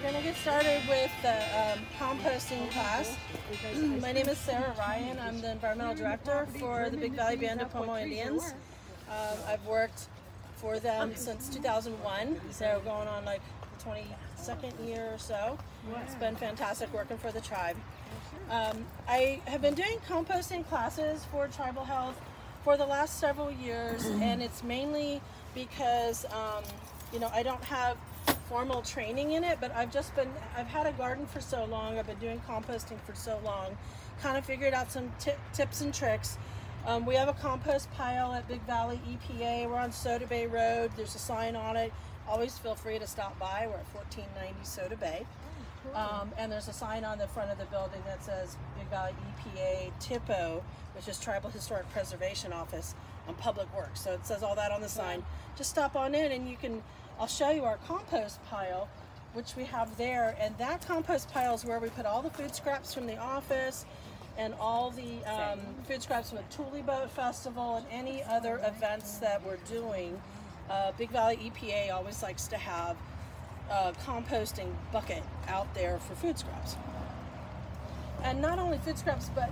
going to get started with the composting class. My name is Sarah Ryan. I'm the environmental director for the Big Valley Band of Pomo Indians. I've worked for them since 2001, so going on like the 22nd year or so. It's been fantastic working for the tribe. I have been doing composting classes for tribal health for the last several years, and it's mainly because you know, I don't have formal training in it, but I've had a garden for so long, I've been doing composting for so long, kind of figured out some tips and tricks. We have a compost pile at Big Valley EPA. We're on Soda Bay Road. There's a sign on it. Always feel free to stop by. We're at 1490 Soda Bay. And there's a sign on the front of the building that says Big Valley EPA TIPO, which is Tribal Historic Preservation Office on Public Works. So it says all that on the sign. Just stop on in and you can, I'll show you our compost pile, which we have there. And that compost pile is where we put all the food scraps from the office and all the food scraps from the Thule Boat Festival and any other events that we're doing. Big Valley EPA always likes to have a composting bucket out there for food scraps. And not only food scraps, but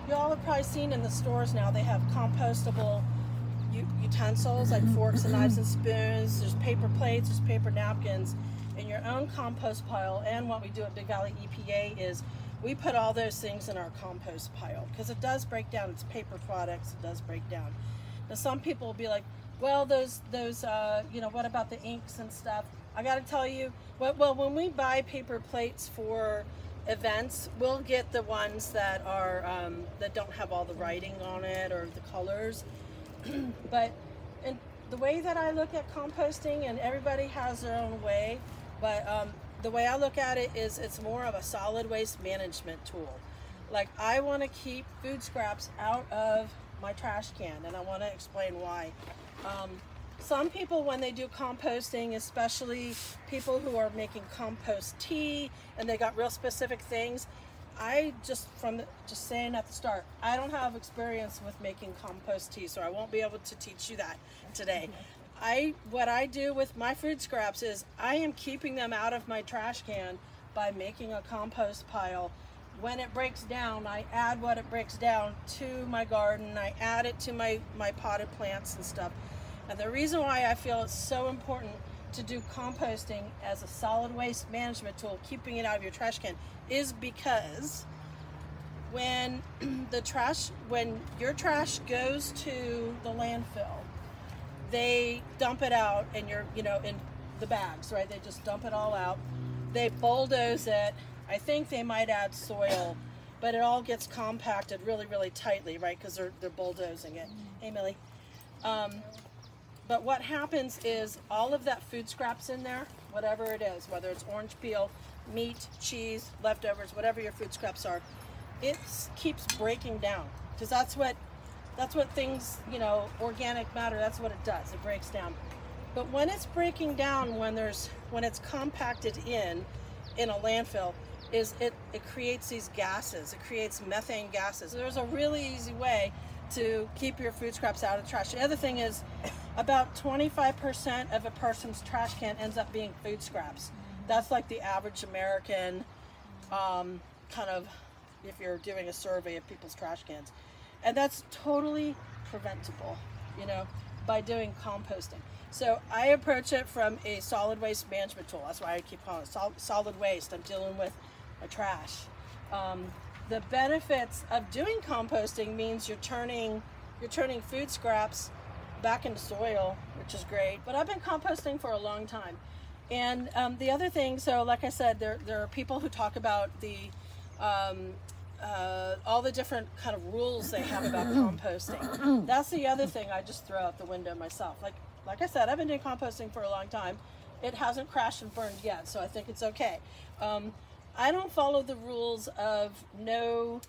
y'all have probably seen in the stores now, they have compostable utensils like forks and knives and spoons. There's paper plates, there's paper napkins in your own compost pile. And what we do at Big Valley EPA is we put all those things in our compost pile because it does break down. It's paper products, it does break down. Now some people will be like, well, those you know, what about the inks and stuff? I got to tell you, well, when we buy paper plates for events, we'll get the ones that are that don't have all the writing on it or the colors. But and the way that I look at composting, and everybody has their own way, but the way I look at it is it's more of a solid waste management tool. Like, I want to keep food scraps out of my trash can, and I want to explain why. Some people, when they do composting, especially people who are making compost tea and they got real specific things, just saying at the start, I don't have experience with making compost tea, so I won't be able to teach you that today. What I do with my food scraps is I am keeping them out of my trash can by making a compost pile. When it breaks down, I add what it breaks down to my garden. I add it to my potted plants and stuff. And the reason why I feel it's so important to do composting as a solid waste management tool, keeping it out of your trash can, is because when your trash goes to the landfill, they dump it out in in the bags, right? They just dump it all out. They bulldoze it. I think they might add soil, but it all gets compacted really, really tightly, right? Because they're bulldozing it. Hey, Millie. But what happens is all of that food scraps in there, whatever it is, whether it's orange peel, meat, cheese, leftovers, whatever your food scraps are, it keeps breaking down, because that's what things, you know, organic matter, that's what it does. It breaks down. But when it's breaking down, when it's compacted in a landfill, it creates these gases. It creates methane gases. There's a really easy way to keep your food scraps out of the trash. The other thing is, about 25% of a person's trash can ends up being food scraps. That's like the average American, kind of, if you're doing a survey of people's trash cans. And that's totally preventable, you know, by doing composting. So I approach it from a solid waste management tool. That's why I keep calling it solid waste. I'm dealing with a trash. The benefits of doing composting means you're turning food scraps back into soil, which is great. But I've been composting for a long time. And the other thing, so like I said, there are people who talk about the all the different kind of rules they have about composting. That's the other thing I just throw out the window myself. Like I said, I've been doing composting for a long time. It hasn't crashed and burned yet, so I think it's okay. I don't follow the rules of no,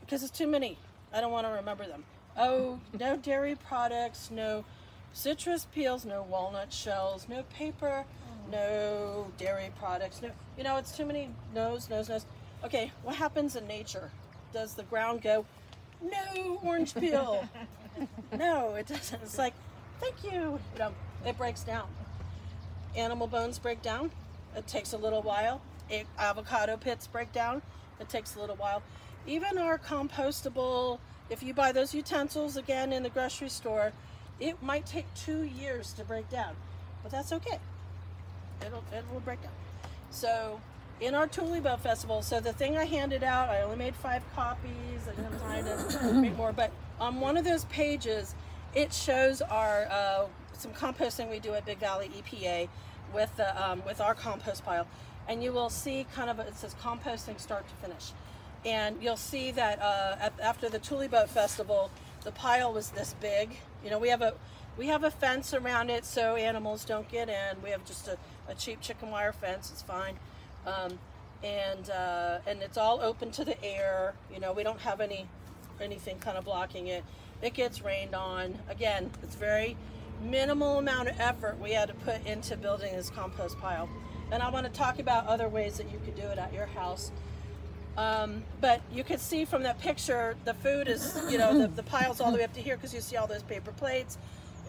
because it's too many. I don't want to remember them. Oh, no dairy products, no citrus peels, no walnut shells, no paper, no dairy products. No, you know, it's too many no's. Okay, what happens in nature? Does the ground go, no orange peel? No, it doesn't. It's like, thank you. You know, it breaks down. Animal bones break down. It takes a little while. Avocado pits break down. It takes a little while. Even our compostable, if you buy those utensils again in the grocery store, it might take 2 years to break down, but that's okay. It will break down. So in our Tule Boat Festival, so the thing I handed out, I only made 5 copies. I didn't have time to make more, but on one of those pages, it shows our some composting we do at Big Valley EPA with our compost pile, and you will see kind of it says composting start to finish, and you'll see that after the Tule Boat Festival, the pile was this big. You know, we have a fence around it so animals don't get in. We have just a cheap chicken wire fence. It's fine. And it's all open to the air. You know, we don't have anything kind of blocking it. It gets rained on. Again, it's very minimal amount of effort we had to put into building this compost pile. And I want to talk about other ways that you could do it at your house. But you can see from that picture, the food is, you know, the pile's all the way up to here because you see all those paper plates,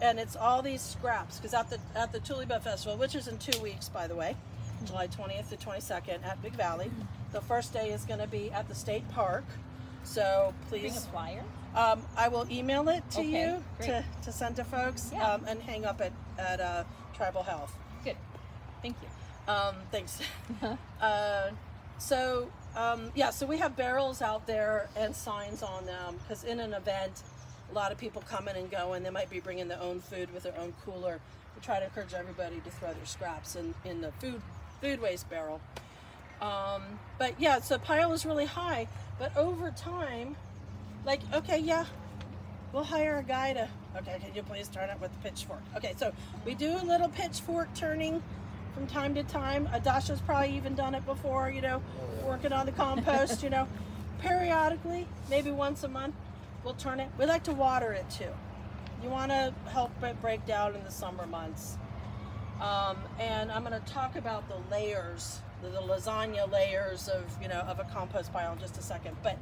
and it's all these scraps. Because at the Tule Boat Festival, which is in 2 weeks, by the way, July 20th to 22nd at Big Valley. The first day is going to be at the state park. So please. Bring a flyer? I will email it to you great. to send to folks, Yeah. and hang up at Tribal Health. Good. Thank you. Thanks. So we have barrels out there and signs on them because in an event, a lot of people come in and go, and they might be bringing their own food with their own cooler. We try to encourage everybody to throw their scraps in the food waste barrel. But yeah, so pile is really high, but over time, like, okay, yeah, we'll hire a guy to, okay, can you please turn it with the pitchfork? Okay, so we do a little pitchfork turning from time to time. Adasha's probably even done it before, you know, working on the compost, you know. Periodically, maybe once a month, we'll turn it. We like to water it too. You want to help it break down in the summer months. And I'm going to talk about the layers, the lasagna layers of, you know, of a compost pile in just a second. But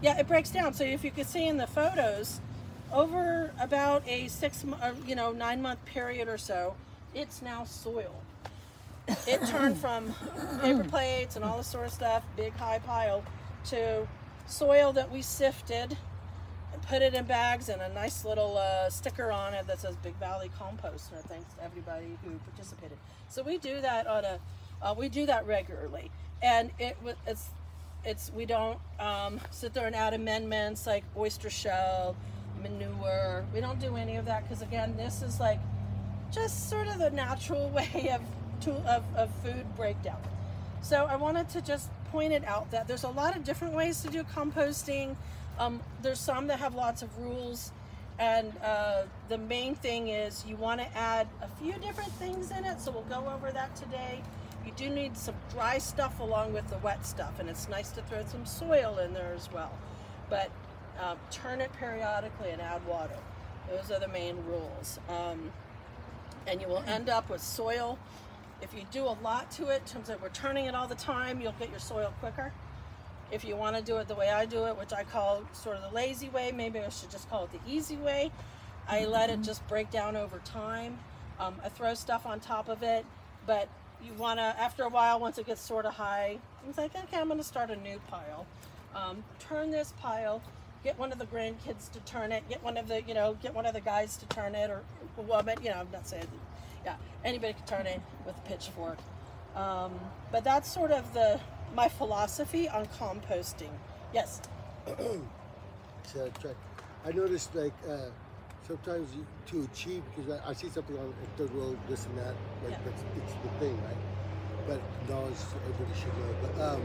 yeah, it breaks down. So if you can see in the photos, over about a 9-month period or so, it's now soil. It turned from paper plates and all this sort of stuff, big high pile, to soil that we sifted and put it in bags and a nice little sticker on it that says Big Valley Compost. And thanks to everybody who participated. So we do that we do that regularly, and we don't sit there and add amendments like oyster shell, manure. We don't do any of that because, again, this is like just sort of the natural way of food breakdown. So I wanted to just point it out that there's a lot of different ways to do composting. There's some that have lots of rules, and the main thing is you want to add a few different things in it, so we'll go over that today. You do need some dry stuff along with the wet stuff, and it's nice to throw some soil in there as well. But turn it periodically and add water. Those are the main rules. And you will end up with soil. If you do a lot to it, in terms of we're turning it all the time, you'll get your soil quicker. If you want to do it the way I do it, which I call sort of the lazy way, maybe I should just call it the easy way, I let it just break down over time. I throw stuff on top of it, but you want to, after a while, once it gets sort of high, it's like, okay, I'm going to start a new pile. Turn this pile, get one of the grandkids to turn it, get one of the guys to turn it, or a woman, you know, I'm not saying, yeah, anybody can turn it with a pitchfork. But that's sort of my philosophy on composting. Yes? I noticed, like, sometimes to achieve, because I see something on third world, this and that, like, yeah, it's the thing, right? But knowledge, everybody should know. But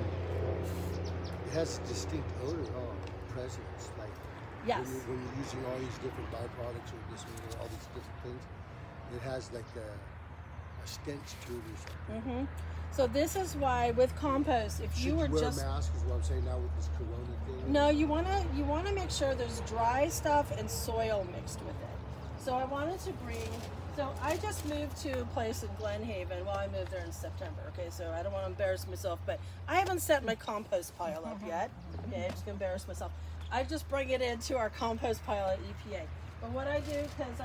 it has a distinct odor, presence, like, yes, when you're using all these different byproducts or this, all these different things, it has like a stench to it or something. Mm-hmm. So this is why with compost, if you were just wear a mask, is what I'm saying now with this corona thing. No, you wanna make sure there's dry stuff and soil mixed with it. So I wanted to bring. So I just moved to a place in Glen Haven. Well, I moved there in September. Okay, so I don't want to embarrass myself, but I haven't set my compost pile up yet. Okay, I'm just gonna embarrass myself. I just bring it into our compost pile at EPA. But what I do, because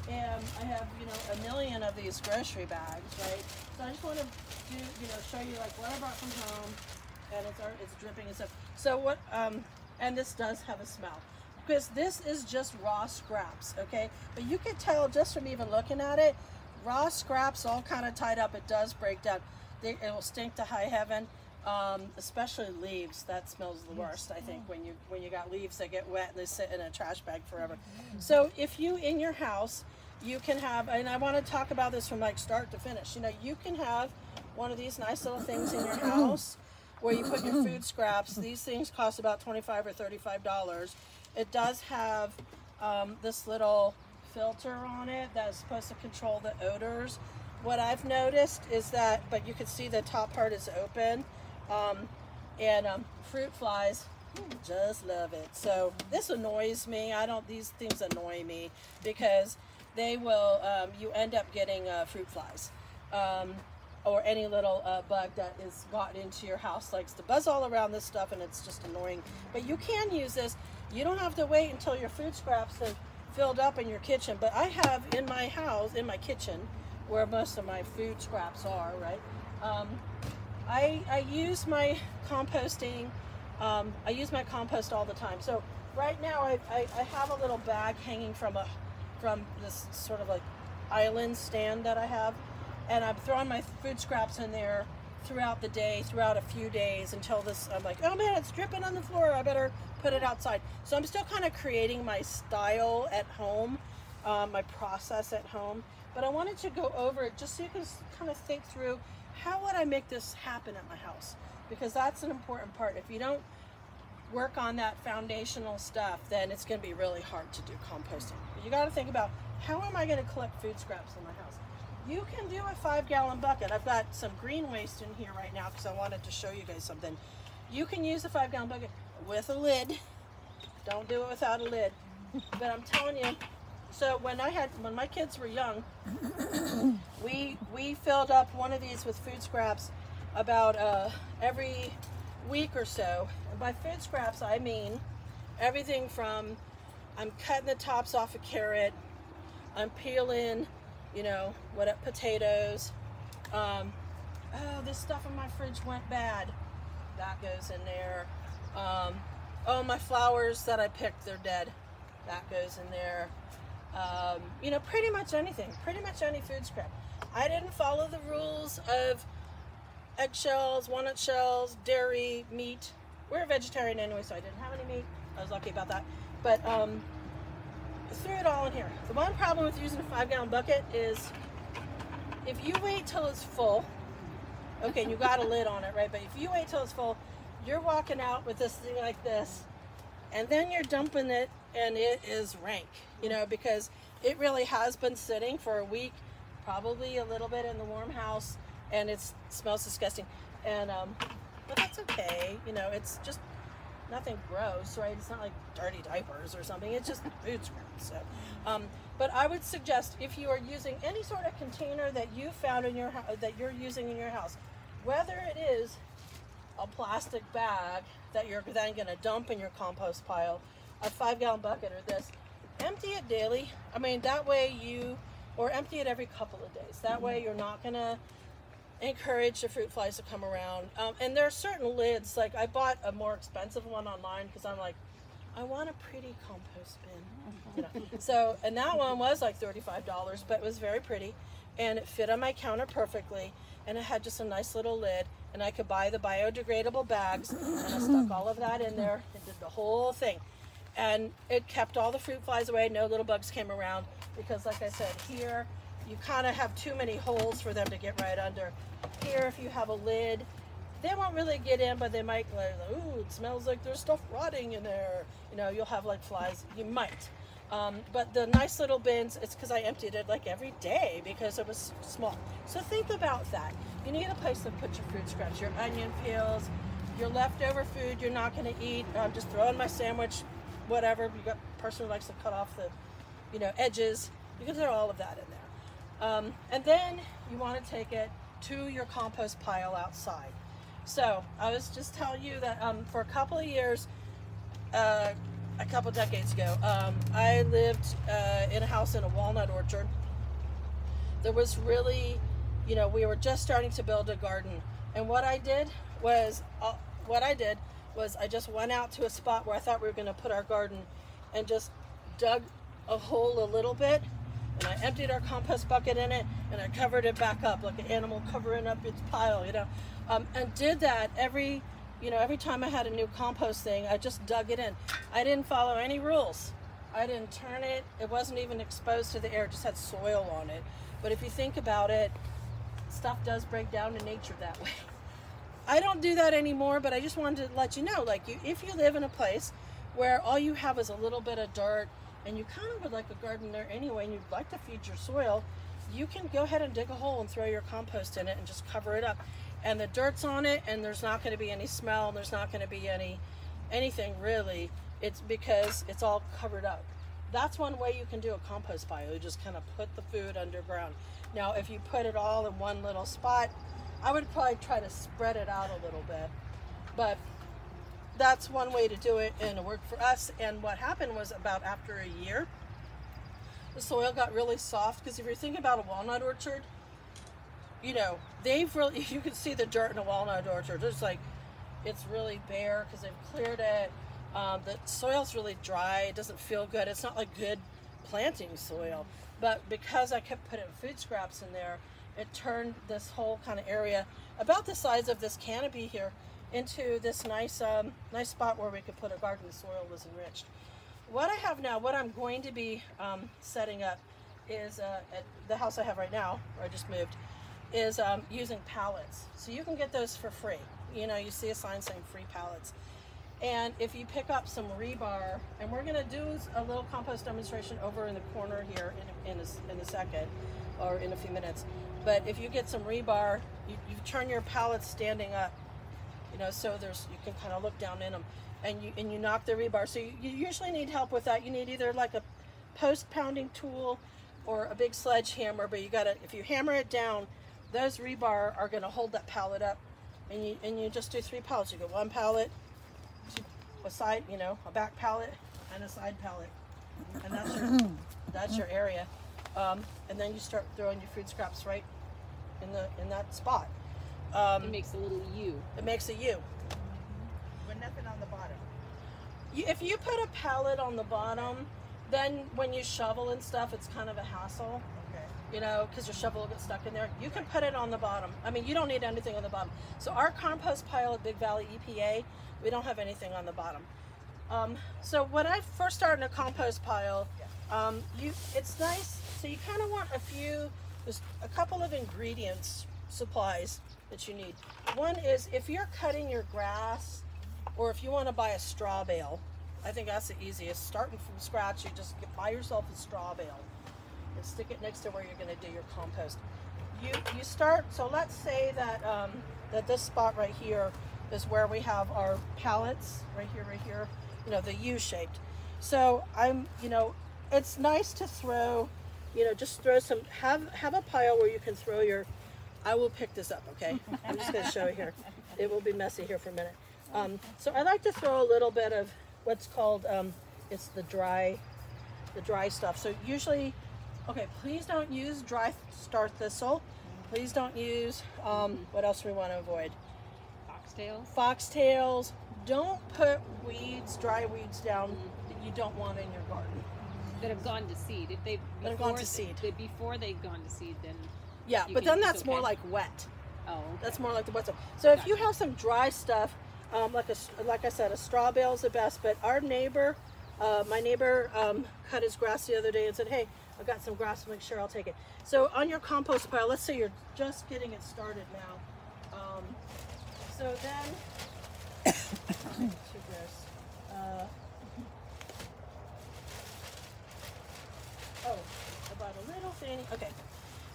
And I have, you know, a million of these grocery bags, right? So I just want to do, you know, show you like what I brought from home, and it's dripping and stuff. So what, and this does have a smell, because this is just raw scraps, okay? But you can tell just from even looking at it, raw scraps all kind of tied up, it does break down. It will stink to high heaven, especially leaves. That smells the worst, I think, when you got leaves that get wet and they sit in a trash bag forever. So if you, in your house, you can have, and I want to talk about this from like start to finish, you know, you can have one of these nice little things in your house where you put your food scraps. These things cost about $25 or $35. It does have this little filter on it that's supposed to control the odors. What I've noticed is that, but you can see the top part is open, and fruit flies just love it. So this annoys me. These things annoy me because they will, you end up getting fruit flies. Or any little bug that is gotten into your house likes to buzz all around this stuff, and it's just annoying. But you can use this. You don't have to wait until your food scraps have filled up in your kitchen. But I have in my house, in my kitchen, where most of my food scraps are, right? I use my composting. I use my compost all the time. So right now I have a little bag hanging from this sort of like island stand that I have, and I'm throwing my food scraps in there throughout the day, throughout a few days, until this, I'm like, oh man, it's dripping on the floor, I better put it outside. So I'm still kind of creating my style at home, my process at home, but I wanted to go over it just so you can kind of think through, how would I make this happen at my house? Because that's an important part. If you don't work on that foundational stuff, then it's going to be really hard to do composting. But you got to think about, how am I going to collect food scraps in my house? You can do a 5-gallon bucket. I've got some green waste in here right now because I wanted to show you guys something. You can use a 5-gallon bucket with a lid. Don't do it without a lid. But I'm telling you, so when my kids were young, we filled up one of these with food scraps about every week or so. And by food scraps, I mean everything from, I'm cutting the tops off a carrot, I'm peeling, you know, potatoes. Oh, this stuff in my fridge went bad. That goes in there. Oh, my flowers that I picked, they're dead. That goes in there. You know, pretty much anything, pretty much any food scrap. I didn't follow the rules of eggshells, walnut shells, dairy, meat. We're a vegetarian anyway, so I didn't have any meat. I was lucky about that. But threw it all in here. The one problem with using a 5-gallon bucket is if you wait till it's full, okay, and you got a lid on it, right? But if you wait till it's full, you're walking out with this thing like this, and then you're dumping it, and it is rank, you know, because it really has been sitting for a week, probably a little bit in the warm house, and it smells disgusting. And but that's okay, you know, it's just nothing gross, right? It's not like dirty diapers or something. It's just food scraps. So, but I would suggest, if you are using any sort of container that you found in your house, that you're using in your house, whether it is a plastic bag that you're then going to dump in your compost pile, a 5-gallon bucket, or this, empty it daily. I mean, that way or empty it every couple of days. That way you're not going to encourage the fruit flies to come around. And there are certain lids, like I bought a more expensive one online because I'm like, I want a pretty compost bin, you know. So, and that one was like $35, but it was very pretty, and it fit on my counter perfectly, and it had just a nice little lid, and I could buy the biodegradable bags, and I stuck all of that in there and did the whole thing, and it kept all the fruit flies away. No little bugs came around, because like I said, here you kind of have too many holes for them to get right under. Here, if you have a lid, they won't really get in, but they might like, ooh, it smells like there's stuff rotting in there. You know, you'll have like flies, you might. But the nice little bins, it's because I emptied it like every day because it was small. So think about that. You need a place to put your food scraps, your onion peels, your leftover food you're not going to eat. Just throw in my sandwich, whatever. You got a person who likes to cut off the, you know, edges. You can throw all of that in there. And then you want to take it to your compost pile outside. So I was just telling you that for a couple of years, I a couple decades ago. I lived in a house in a walnut orchard. There was really, you know, we were just starting to build a garden, and what I did was I just went out to a spot where I thought we were going to put our garden, and just dug a hole a little bit, and I emptied our compost bucket in it, and I covered it back up like an animal covering up its pile, you know, and did that every time I had a new compost thing. I just dug it in. I didn't follow any rules. I didn't turn it. It wasn't even exposed to the air. It just had soil on it. But if you think about it, stuff does break down in nature that way. I don't do that anymore, but I just wanted to let you know, like, if you live in a place where all you have is a little bit of dirt, and you kind of would like a garden there anyway, and you'd like to feed your soil, you can go ahead and dig a hole and throw your compost in it and just cover it up. And the dirt's on it, and there's not going to be any smell, and there's not going to be anything really. It's because it's all covered up. That's one way you can do a compost pile. You just kind of put the food underground. Now, if you put it all in one little spot, I would probably try to spread it out a little bit. But that's one way to do it, and it worked for us. And what happened was, about after a year, the soil got really soft, because if you're thinking about a walnut orchard, you know, you can see the dirt in a walnut orchard. It's really bare because they've cleared it. The soil's really dry. It doesn't feel good. It's not like good planting soil. But because I kept putting food scraps in there, it turned this whole kind of area, about the size of this canopy here, into this nice spot where we could put a garden. The soil was enriched. What I have now, what I'm going to be setting up is, at the house I have right now, where I just moved, is using pallets. So you can get those for free. You know, you see a sign saying free pallets. And if you pick up some rebar, and we're going to do a little compost demonstration over in the corner here in a second, or in a few minutes. But if you get some rebar, you turn your pallets standing up, you know, so you can kind of look down in them, and you knock the rebar. So you usually need help with that. You need either like a post pounding tool or a big sledgehammer, but if you hammer it down, those rebar are going to hold that pallet up, and you just do 3 pallets. You go 1 pallet, a side, you know, a back pallet, and a side pallet, and that's your area. And then you start throwing your food scraps right in that spot. It makes a little U. It makes a U. But nothing on the bottom. If you put a pallet on the bottom, then when you shovel and stuff, it's kind of a hassle. Okay. You know, because your shovel will get stuck in there. You can put it on the bottom. I mean, you don't need anything on the bottom. So our compost pile at Big Valley EPA, we don't have anything on the bottom. So when I first started a compost pile, it's nice. So you kind of want there's a couple of ingredients, supplies that you need. One is, if you're cutting your grass, or if you want to buy a straw bale, I think that's the easiest. Starting from scratch, you just buy yourself a straw bale and stick it next to where you're going to do your compost. You start, so let's say that that this spot right here is where we have our pallets, right here, you know, the U-shaped. So it's nice to throw, you know, just throw some, have a pile where you can throw your, I will pick this up, okay? I'm just going to show you here. It will be messy here for a minute. So I like to throw a little bit of what's called, it's the dry stuff. So usually, okay, please don't use dry star thistle. Please don't use, what else do we want to avoid? Foxtails. Foxtails. Don't put dry weeds down that you don't want in your garden. That have gone to seed. If they've gone to seed. Before they've gone to seed, then yeah, but then that's more like wet. Oh, okay. That's more like the wet stuff. So if you have some dry stuff, like I said, a straw bale is the best. But our neighbor, my neighbor, cut his grass the other day and said, "Hey, I've got some grass. Make sure I'll take it." So on your compost pile, let's say you're just getting it started now. So then, too gross. About a little thing. Okay,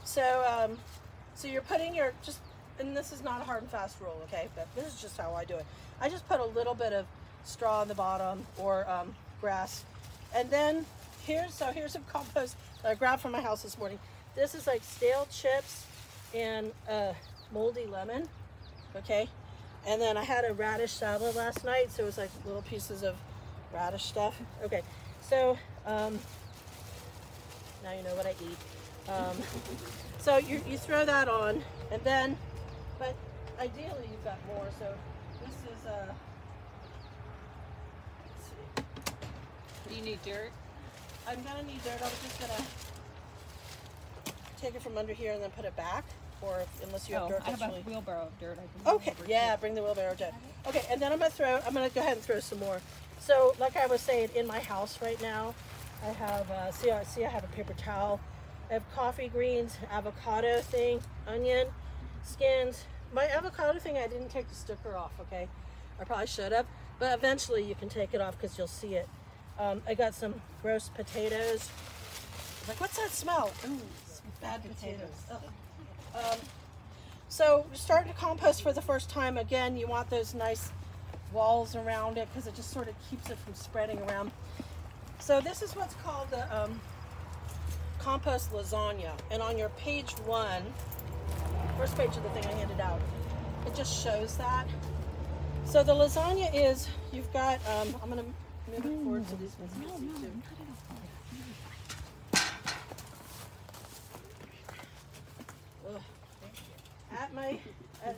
so you're putting your and this is not a hard and fast rule, okay? But this is just how I do it. I just put a little bit of straw on the bottom, or grass, and then here's some compost that I grabbed from my house this morning. This is like stale chips and moldy lemon, okay? And then I had a radish salad last night, so it was like little pieces of radish stuff. Okay, so now you know what I eat. So you throw that on, and then, but ideally you've got more. So this is let's see. Do you need dirt? I'm gonna need dirt. I'm just gonna take it from under here and then put it back, or unless you have dirt. I have That's a really... wheelbarrow of dirt. I can Okay, yeah, bring the wheelbarrow down. Okay, and then I'm gonna go ahead and throw some more. So, like I was saying, in my house right now, I have, see, I have a paper towel. I have coffee greens, avocado thing, onion, skins. My avocado thing, I didn't take the sticker off, okay? I probably should have, but eventually you can take it off because you'll see it. I got some roast potatoes. Like, what's that smell? Ooh, bad potatoes. So you're starting to compost for the first time. Again, you want those nice walls around it because it just sort of keeps it from spreading around. So this is what's called the compost lasagna. And on your page 1, first page of the thing I handed out, it just shows that. So the lasagna is, you've got, I'm going to move it forward so these ones can see too.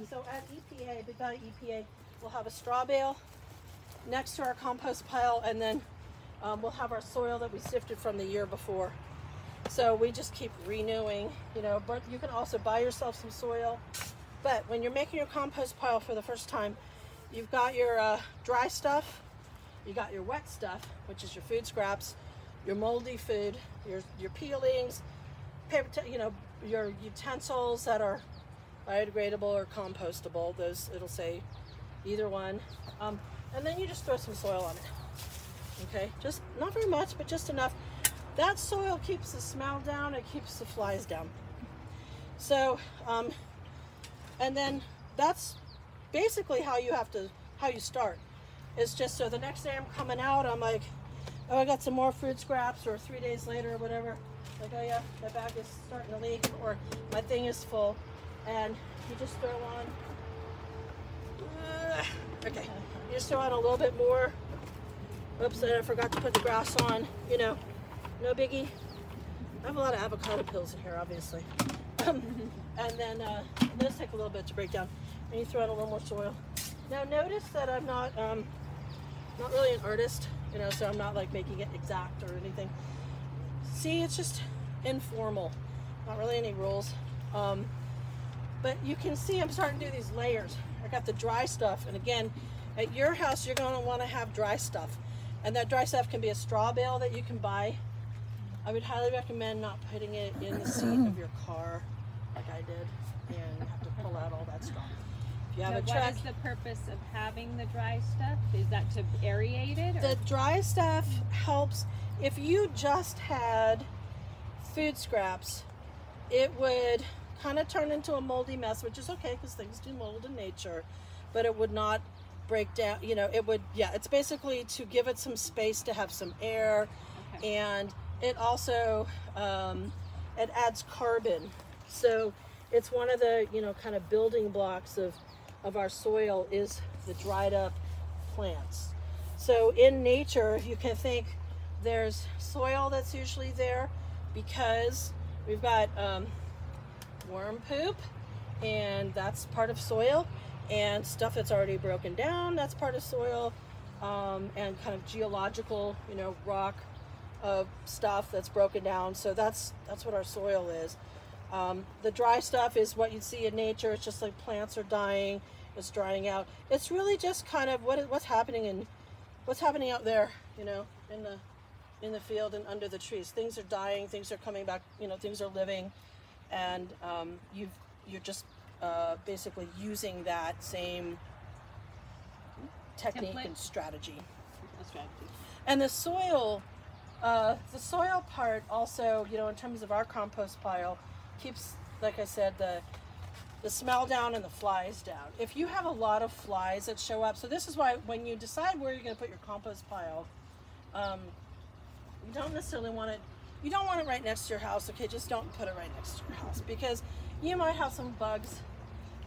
So at EPA, Big Valley EPA, we'll have a straw bale next to our compost pile, and then we'll have our soil that we sifted from the year before. So we just keep renewing, you know, but you can also buy yourself some soil. But when you're making your compost pile for the first time, you've got your dry stuff, you got your wet stuff, which is your food scraps, your moldy food, your peelings, paper, you know, your utensils that are biodegradable or compostable. Those, it'll say either one. And then you just throw some soil on it. Okay, just not very much, but just enough. That soil keeps the smell down, it keeps the flies down. So, and then that's basically how you start. It's just so the next day I'm coming out, I'm like, oh, I got some more food scraps, or 3 days later or whatever. Like, oh yeah, my bag is starting to leak, or my thing is full. And you just throw on, okay, you just throw on a little bit more. Oops, I forgot to put the grass on, you know, no biggie. I have a lot of avocado peels in here, obviously. And then those take a little bit to break down. And you throw in a little more soil. Now notice that I'm not really an artist, you know, so I'm not like making it exact or anything. See, it's just informal, not really any rules. But you can see I'm starting to do these layers. I got the dry stuff, and again, at your house you're going to want to have dry stuff, and that dry stuff can be a straw bale that you can buy. I would highly recommend not putting it in the seat of your car like I did and have to pull out all that straw. If you have a truck, what is the purpose of having the dry stuff? Is that to aerate it? Or? The dry stuff helps. If you just had food scraps, it would kind of turn into a moldy mess, which is okay because things do mold in nature, but it would not break down, you know, it would, yeah, it's basically to give it some space to have some air. Okay. And it also, it adds carbon. So it's one of the, you know, kind of building blocks of our soil is the dried up plants. So in nature, you can think there's soil that's usually there because we've got, worm poop, and that's part of soil, and stuff that's already broken down, that's part of soil, and kind of geological, you know, rock stuff that's broken down. So that's what our soil is. The dry stuff is what you'd see in nature. It's just like plants are dying, it's drying out. It's really just kind of what's happening out there, you know, in the field and under the trees. Things are dying, things are coming back, you know, things are living. And you're just basically using that same technique and strategy. And the soil part also, you know, in terms of our compost pile, keeps, like I said, the smell down and the flies down. If you have a lot of flies that show up, so this is why when you decide where you're going to put your compost pile, you don't necessarily want it. You don't want it right next to your house, okay? Just don't put it right next to your house because you might have some bugs.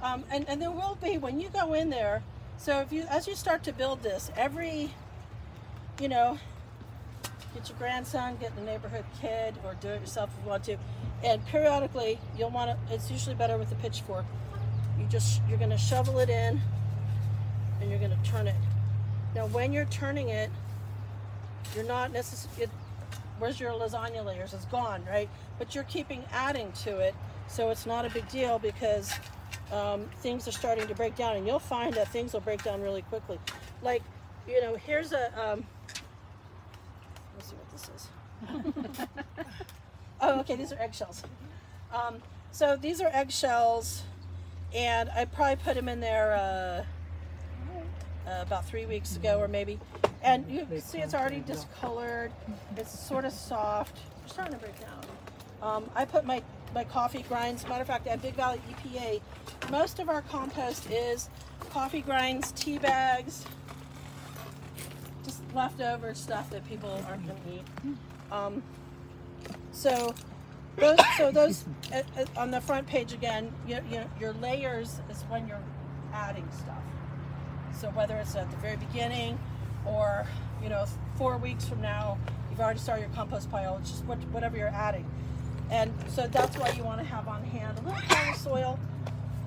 And there will be when you go in there. So as you start to build this, every you know, get your grandson, get the neighborhood kid, or do it yourself if you want to. And periodically, you'll want to, it's usually better with a pitchfork. You're going to shovel it in and you're going to turn it. Now, when you're turning it, you're not necessarily, where's your lasagna layers? It's gone, right? But you're adding to it, so it's not a big deal because things are starting to break down, and you'll find that things will break down really quickly. Like, you know, here's a, let's see what this is. Oh, okay, these are eggshells. So these are eggshells, and I probably put them in there about 3 weeks ago, or maybe. And you can see it's already discolored. It's sort of soft. It's starting to break down. I put my coffee grinds. Matter of fact, at Big Valley EPA, most of our compost is coffee grinds, tea bags, just leftover stuff that people aren't going to eat. So those on the front page again, your layers is when you're adding stuff. So whether it's at the very beginning or, you know, 4 weeks from now, you've already started your compost pile. It's just whatever you're adding. And so that's why you want to have on hand a little pile of soil.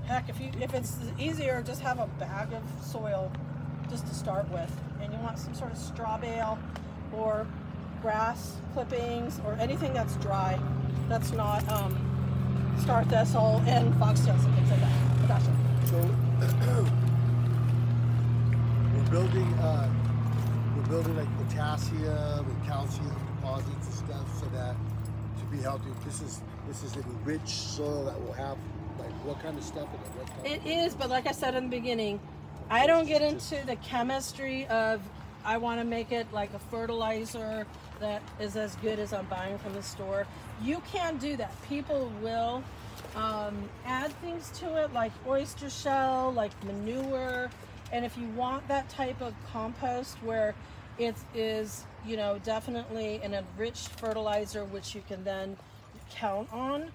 Heck, if it's easier, just have a bag of soil just to start with. And you want some sort of straw bale or grass clippings or anything that's dry. That's not star thistle and foxtails and things like that. Gotcha. So we're building like potassium and calcium deposits and stuff so that to be healthy. This is enriched soil that will have like what kind of stuff in it? It is, but like I said in the beginning, I don't get into the chemistry of I want to make it like a fertilizer that is as good as I'm buying from the store. You can't do that. People will add things to it like oyster shell, like manure. And if you want that type of compost where it is, you know, definitely an enriched fertilizer, which you can then count on,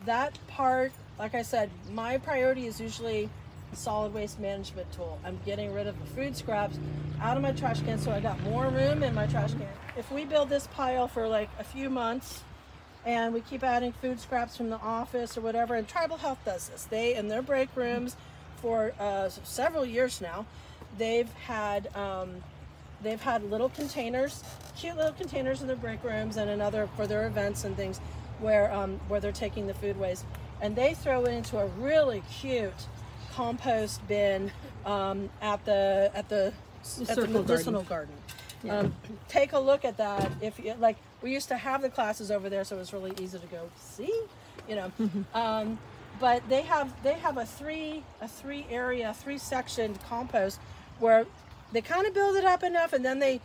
that part, like I said, my priority is usually a solid waste management tool. I'm getting rid of the food scraps out of my trash can so I got more room in my trash can. If we build this pile for like a few months and we keep adding food scraps from the office or whatever, and Tribal Health does this, they in their break rooms for several years now, they've had little containers, cute little containers in their break rooms and another for their events and things where they're taking the food waste, and they throw it into a really cute compost bin at the medicinal garden. Yeah. Take a look at that. If you, like, we used to have the classes over there, so it was really easy to go see, you know. But they have a three section compost where they kind of build it up enough, and then they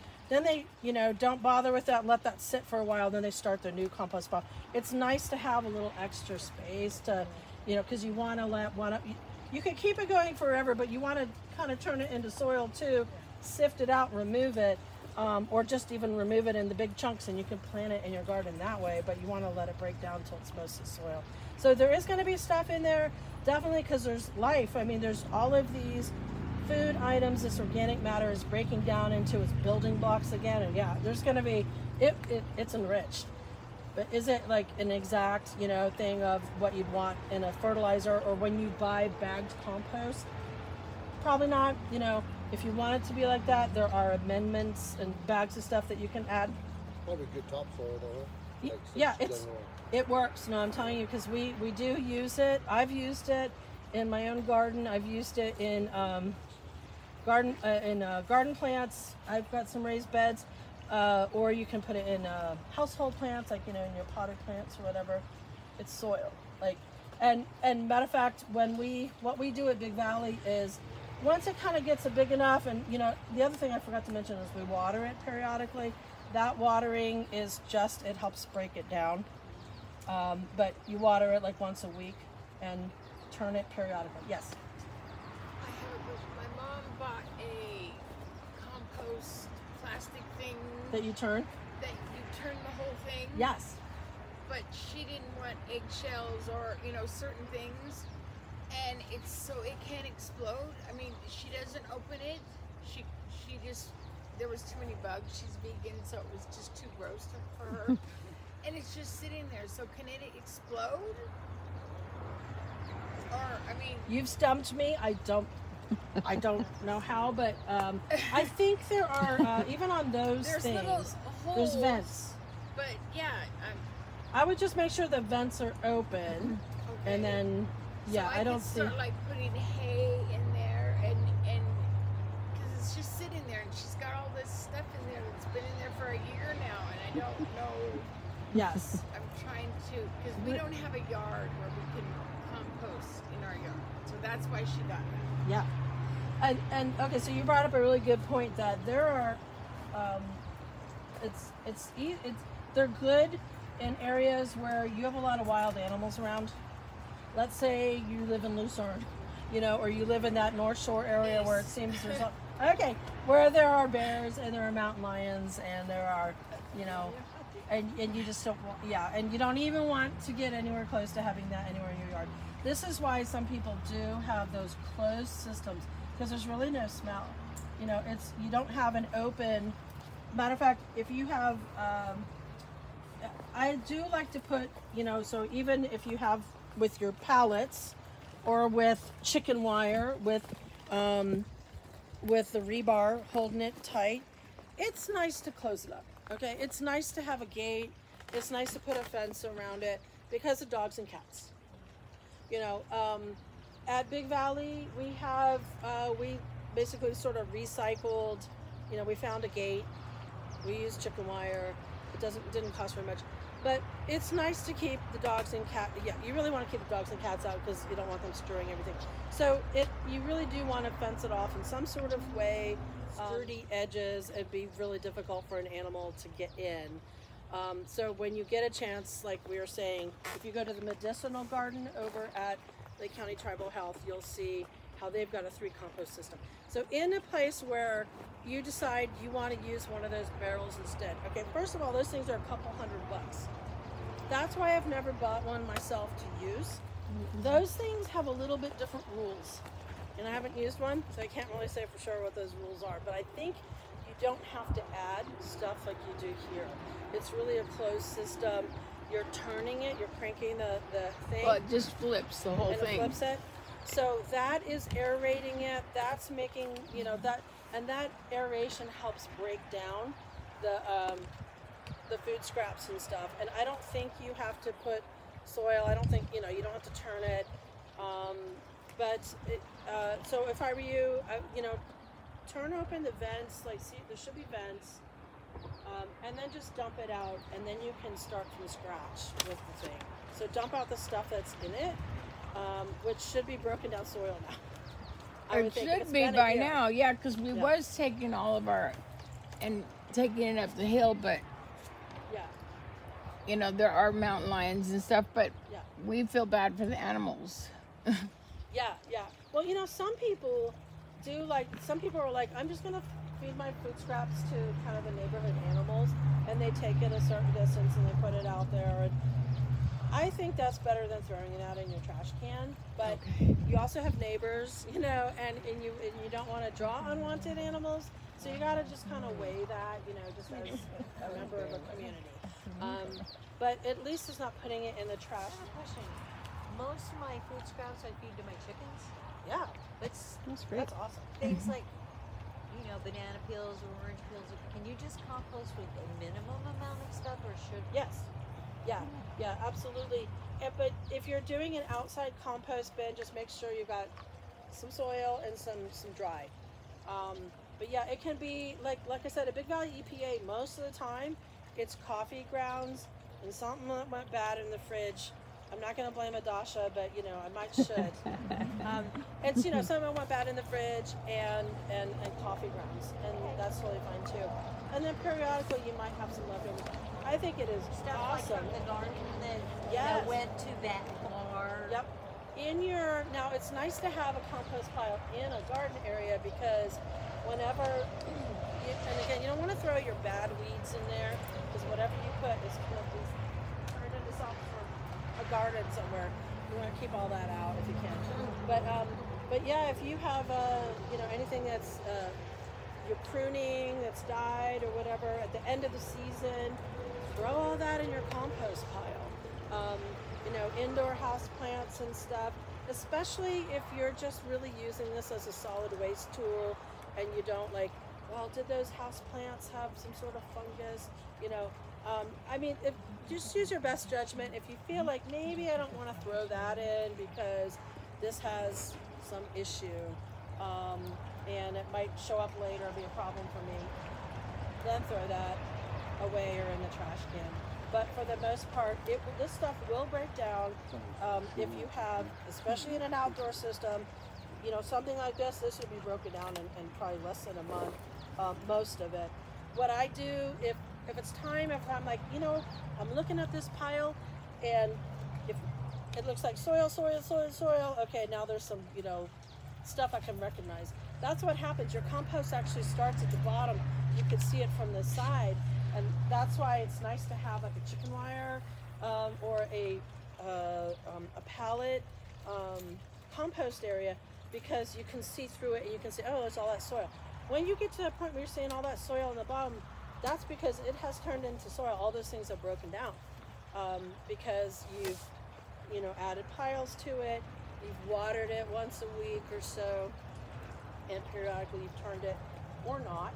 you know, don't bother with that and let that sit for a while. Then they start their new compost pile. It's nice to have a little extra space to, you know, because you want to you can keep it going forever, but you want to kind of turn it into soil too, sift it out, remove it, or just even remove it in the big chunks, and you can plant it in your garden that way. But you want to let it break down until it's mostly soil. So there is going to be stuff in there, definitely, because there's life. I mean, there's all of these food items. This organic matter is breaking down into its building blocks again, and yeah, there's going to be it's enriched. But is it like an exact, you know, thing of what you'd want in a fertilizer or when you buy bagged compost? Probably not. You know, if you want it to be like that, there are amendments and bags of stuff that you can add. Probably good topsoil though. Like yeah, it works. No, I'm telling you, because we do use it. I've used it in my own garden. I've used it in garden plants. I've got some raised beds. Or you can put it in household plants, like, you know, in your potted plants or whatever. It's soil, like, and matter of fact, what we do at Big Valley is once it kind of gets big enough, and you know, the other thing I forgot to mention is we water it periodically. That watering is just, it helps break it down, but you water it like once a week and turn it periodically. Yes. I have a question. My mom bought a compost plastic thing That you turn? that you turn the whole thing. Yes. But she didn't want eggshells or, you know, certain things, and it's so it can't explode. I mean, she doesn't open it. She just there was too many bugs. She's vegan, so it was just too gross for her. And it's just sitting there. So can it explode? Or, I mean... You've stumped me. I don't know how, but I think there are, even on those there's things, little there's holes, vents. But yeah, I would just make sure the vents are open, okay. and then, yeah, so I don't could see. start like putting hay in there, and because it's just sitting there, and she's got all this stuff in there that's been in there for a year now, and I don't know. Yes. I'm trying to, because we don't have a yard where we can compost in our yard, so that's why she got that. Yeah. And okay, so you brought up a really good point that there are, they're good in areas where you have a lot of wild animals around. Let's say you live in Lucerne, you know, or you live in that North Shore area where it seems there's where there are bears and there are mountain lions and there are, you know, and you just don't want, and you don't even want to get anywhere close to having that anywhere in your yard. This is why some people do have those closed systems, because there's really no smell. You know, you don't have an open. Matter of fact, if you have, I do like to put, you know, so even if you have with your pallets or with chicken wire, with the rebar holding it tight, it's nice to close it up. Okay, it's nice to have a gate. It's nice to put a fence around it because of dogs and cats. You know, at Big Valley, we have, we basically sort of recycled, you know, we found a gate, we used chicken wire, it didn't cost very much, but it's nice to keep the dogs and cats, you really want to keep the dogs and cats out because you don't want them stirring everything. So you really do want to fence it off in some sort of way, sturdy edges. It'd be really difficult for an animal to get in. So when you get a chance, like we were saying, if you go to the medicinal garden over at Lake County Tribal Health, you'll see how they've got a 3 compost system. So in a place where you decide you want to use one of those barrels instead, okay, first of all, those things are a couple $100. That's why I've never bought one myself to use. Those things have a little bit different rules, and I haven't used one, so I can't really say for sure what those rules are, but I think you don't have to add stuff like you do here. It's really a closed system. You're turning it, you're cranking the thing. Well, it just flips the whole thing. It flips it. So that is aerating it. That's making, you know, that aeration helps break down the food scraps and stuff. And I don't think you have to put soil. I don't think, you know, you don't have to turn it. So if I were you, you know, turn open the vents, like see, there should be vents. And then just dump it out, and then you can start from scratch with the thing. So dump out the stuff that's in it, which should be broken down soil now. It should be by now, yeah, because we was taking all of our, and taking it up the hill, but, you know, there are mountain lions and stuff, but we feel bad for the animals. Yeah. Well, you know, some people do, like, some people are like, I'm just going to feed my food scraps to kind of the neighborhood animals, and they take it a certain distance and they put it out there. And I think that's better than throwing it out in your trash can. But you also have neighbors, you know, and you don't want to draw unwanted animals, so you got to just kind of weigh that, you know, just as a member of a community. But at least it's not putting it in the trash. Question: most of my food scraps I feed to my chickens. Yeah, that's great. That's awesome. Things like, you know, banana peels or orange peels. Can you just compost with a minimum amount of stuff, or should? Yes. Yeah, absolutely. But if you're doing an outside compost bin, just make sure you've got some soil and some dry. But yeah, it can be like I said, a Big Valley EPA. Most of the time, it's coffee grounds and something that went bad in the fridge. I'm not going to blame Adasha, but you know, I might should. It's, you know, something went bad in the fridge and coffee grounds, and that's totally fine too. And then periodically you might have some leftovers. I think it is stuff awesome. like from the garden that went to that bar. Yep. Now it's nice to have a compost pile in a garden area, because whenever, and again, you don't want to throw your bad weeds in there, because whatever you put is going to be turned into something for a garden somewhere. You want to keep all that out if you can. But yeah, if you have you know, anything that's your pruning that's died or whatever at the end of the season, throw all that in your compost pile. You know, indoor house plants and stuff, especially if you're just really using this as a solid waste tool and you don't like, well, did those house plants have some sort of fungus? You know, I mean, just use your best judgment. If you feel like maybe I don't want to throw that in because this has some issue and it might show up later and be a problem for me, then throw that away or in the trash can. But for the most part, this stuff will break down if you have, especially in an outdoor system, you know, something like this will be broken down in probably less than a month, most of it. What I do, if it's time, if I'm like, you know, I'm looking at this pile and if it looks like soil, okay, now there's some, you know, stuff I can recognize. That's what happens. Your compost actually starts at the bottom. You can see it from the side. And that's why it's nice to have like a chicken wire or a pallet compost area, because you can see through it and you can see, oh, it's all that soil. When you get to that point where you're seeing all that soil in the bottom, that's because it has turned into soil. All those things have broken down because you've, you know, added piles to it, you've watered it once a week or so, and periodically you've turned it or not.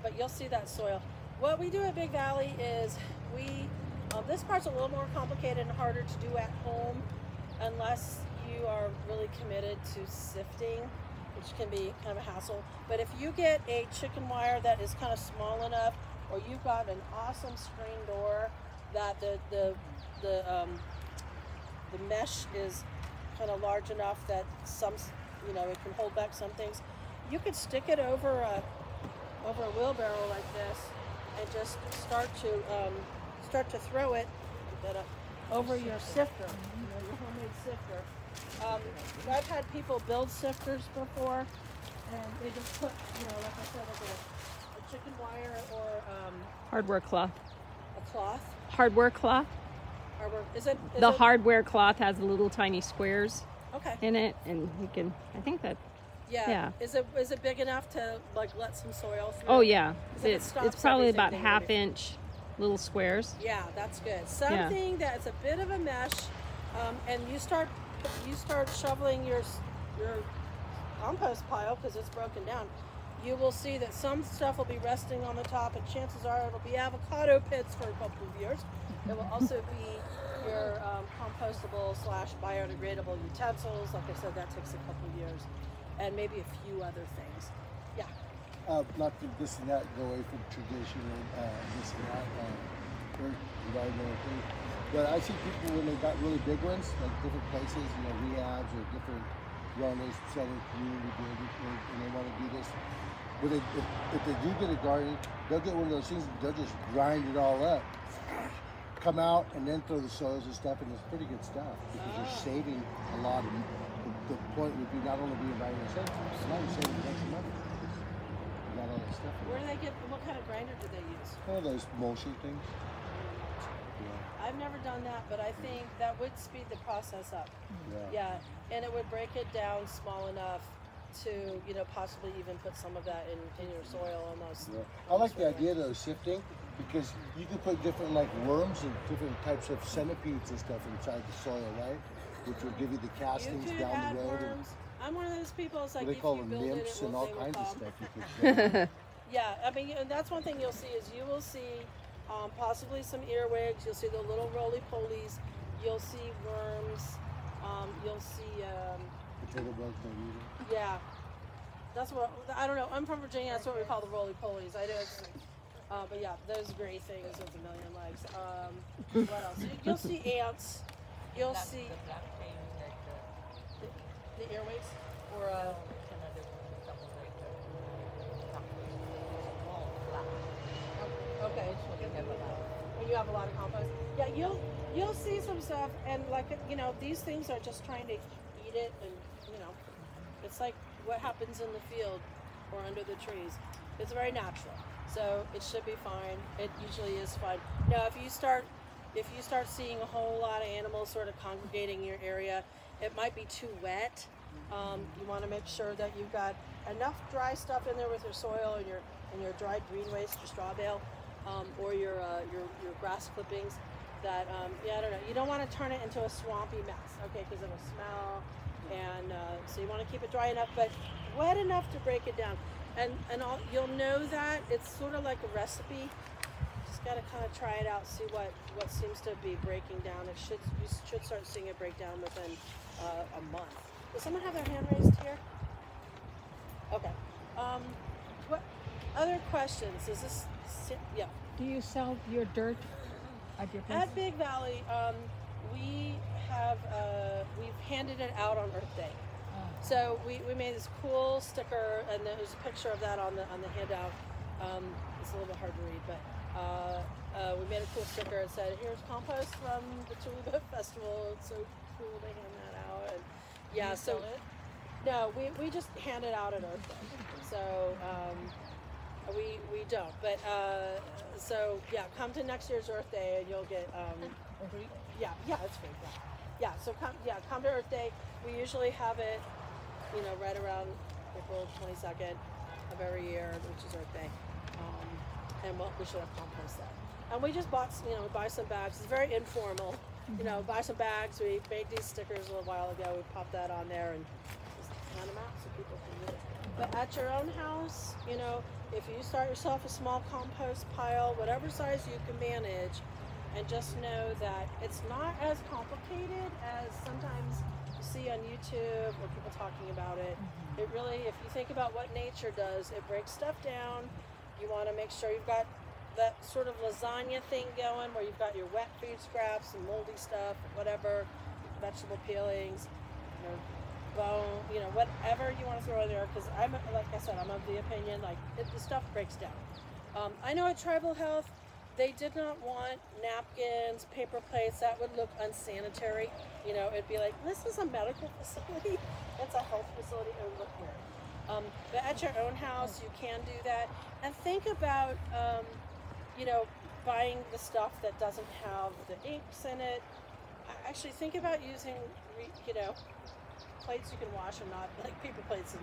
But you'll see that soil. What we do at Big Valley is this part's a little more complicated and harder to do at home unless you are really committed to sifting, which can be kind of a hassle. But if you get a chicken wire that is kind of small enough, or you've got an awesome screen door that the mesh is kind of large enough that some, you know, it can hold back some things, you could stick it over a wheelbarrow like this and just start to throw it over your sifter, you know, your homemade sifter. I've had people build sifters before, and they just put, you know, like I said, like a chicken wire or Hardware cloth. a cloth. Hardware cloth. Is it The hardware cloth has little tiny squares okay in it, and you can, I think that, yeah. Is it big enough to like let some soil through? oh yeah, 'Cause if it it's stops probably everything, about then half-inch little squares. Yeah, that's good. Something that's a bit of a mesh, and you start shoveling your compost pile because it's broken down. You will see that some stuff will be resting on the top, and chances are it'll be avocado pits for a couple of years. It will also be your compostable / biodegradable utensils. Like I said, that takes a couple of years, and maybe a few other things. Yeah. Not to this and that, go away from tradition and this and that, or environmental thing. But I see people when they got really big ones, like different places, you know, rehabs or different wellness center, community building, and they want to do this. But if they do get a garden, they'll get one of those things, they'll just grind it all up, come out, and then throw the soils and stuff, and it's pretty good stuff because you're saving a lot of the point would be not only be environmental sensitive, it's not even saving a bunch of money. Got all that stuff. Where do they get? What kind of grinder do they use? One of those motion things. Yeah. I've never done that, but I think that would speed the process up. Yeah. Yeah, and it would break it down small enough to, you know, possibly even put some of that in your soil almost. Yeah. I like the idea though, sifting, because you can put different like worms and different types of centipedes and stuff inside the soil, right? Which will give you the castings You could down add the road. worms. I'm one of those people. It's like They if call you them build it, nymphs it and will, all they will kinds of come. stuff you could Yeah, I mean, and that's one thing you'll see is you will see possibly some earwigs. You'll see the little roly-polies. You'll see worms. You'll see. potato bugs don't use it. Yeah, that's what I don't know. I'm from Virginia. That's what we call the roly-polies. I know. But yeah, those gray things with a million legs. What else? You'll see ants. You'll see the earwigs or okay. When you have a lot of compost, yeah, you'll see some stuff, and like, you know, these things are just trying to eat it, and you know, it's like what happens in the field or under the trees. It's very natural, so it should be fine. It usually is fine. Now, if you start seeing a whole lot of animals sort of congregating in your area, it might be too wet. You want to make sure that you've got enough dry stuff in there with your soil and your dried green waste, your straw bale, or your grass clippings. That yeah, I don't know. You don't want to turn it into a swampy mess, okay? Because it'll smell, and so you want to keep it dry enough, but wet enough to break it down. And you'll know that it's sort of like a recipe. Just got to kind of try it out, see what seems to be breaking down. You should start seeing it break down within a month. Does someone have their hand raised here? Okay. What other questions? Is this? Yeah. Do you sell your dirt at your place? At Big Valley, we have we've handed it out on Earth Day. So we made this cool sticker, and there's a picture of that on the handout. It's a little bit hard to read, but we made a cool sticker. It said, "Here's compost from the Tulip Festival." It's so cool to hand that out. And yeah, you sell so it? no, we just hand it out at Earth Day. So we don't. But so yeah, come to next year's Earth Day, and you'll get yeah, it's free. Yeah, so come to Earth Day. We usually have it, right around April 22nd of every year, which is Earth Day, and we should have compost that. And we just bought, buy some bags. It's very informal. Buy some bags. We made these stickers a little while ago. We popped that on there and just hand them out so people can use it. But at your own house, if you start yourself a small compost pile, whatever size you can manage, and just know that it's not as complicated as sometimes you see on YouTube or people talking about it. It really, if you think about what nature does, it breaks stuff down. You want to make sure you've got that sort of lasagna thing going where you've got your wet food scraps and moldy stuff, whatever, vegetable peelings, bone, whatever you want to throw in there. Because like I said, I'm of the opinion the stuff breaks down. I know at Tribal Health, they did not want napkins, paper plates. That would look unsanitary. It'd be like, this is a medical facility. It's a health facility. It would look weird. But at your own house, you can do that. And think about, buying the stuff that doesn't have the inks in it. Actually, think about using, plates you can wash and not like paper plates and,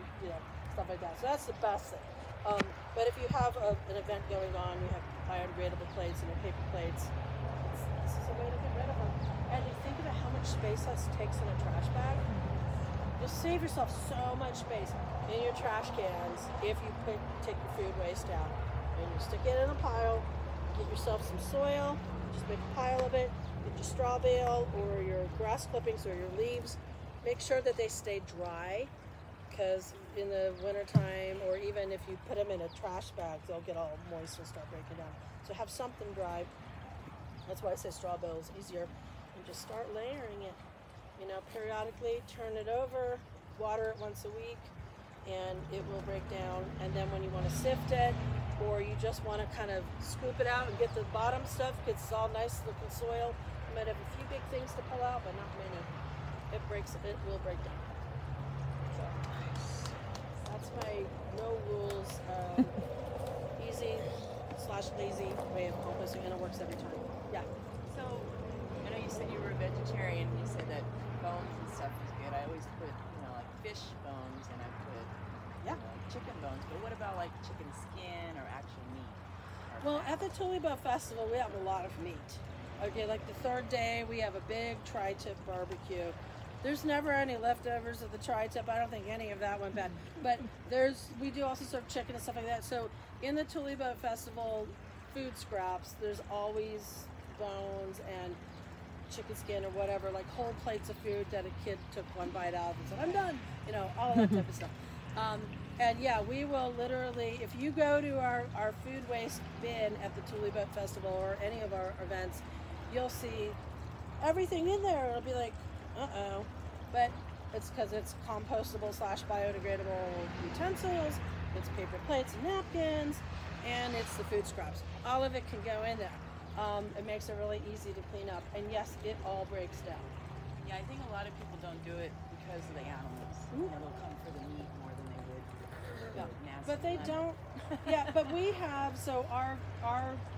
stuff like that. So that's the best thing. But if you have an event going on, you have biodegradable plates and your paper plates, this is a way to get rid of them. And you think about how much space that takes in a trash bag. You'll save yourself so much space in your trash cans if you take your food waste out. And you stick it in a pile, get yourself some soil, just make a pile of it, get your straw bale or your grass clippings or your leaves. Make sure that they stay dry, because in the wintertime, or even if you put them in a trash bag, they'll get all moist and start breaking down. So have something dry. That's why I say straw bale is easier. And just start layering it. Periodically turn it over, water it once a week, and it will break down. And then when you want to sift it, or you just want to kind of scoop it out and get the bottom stuff, because it's all nice looking soil. You might have a few big things to pull out, but not many. It will break down. So that's my no rules, easy/lazy way of composting, and it works every time. Yeah. So, I know you said you were a vegetarian. You said that bones and stuff is good. I always put, like fish bones, and I put chicken bones. But what about like chicken skin or actual meat? Well, at the Tulipa Festival, we have a lot of meat. Okay, like the third day, we have a big tri-tip barbecue. There's never any leftovers of the tri-tip. I don't think any of that went bad. But we do also serve chicken and stuff like that. So in the Tulipa Festival food scraps, there's always bones and chicken skin or whatever, like whole plates of food that a kid took one bite out of and said, I'm done, all that type of stuff. And yeah, we will literally, if you go to our food waste bin at the Tulipa Festival or any of our events, you'll see everything in there. It'll be like, uh-oh. But it's because it's compostable / biodegradable utensils, it's paper plates and napkins, and it's the food scraps. All of it can go in there. It makes it really easy to clean up. And yes, it all breaks down. Yeah, I think a lot of people don't do it because of the animals. They'll come for the meat more than they would for the nasty but they don't. Yeah, but we have, so our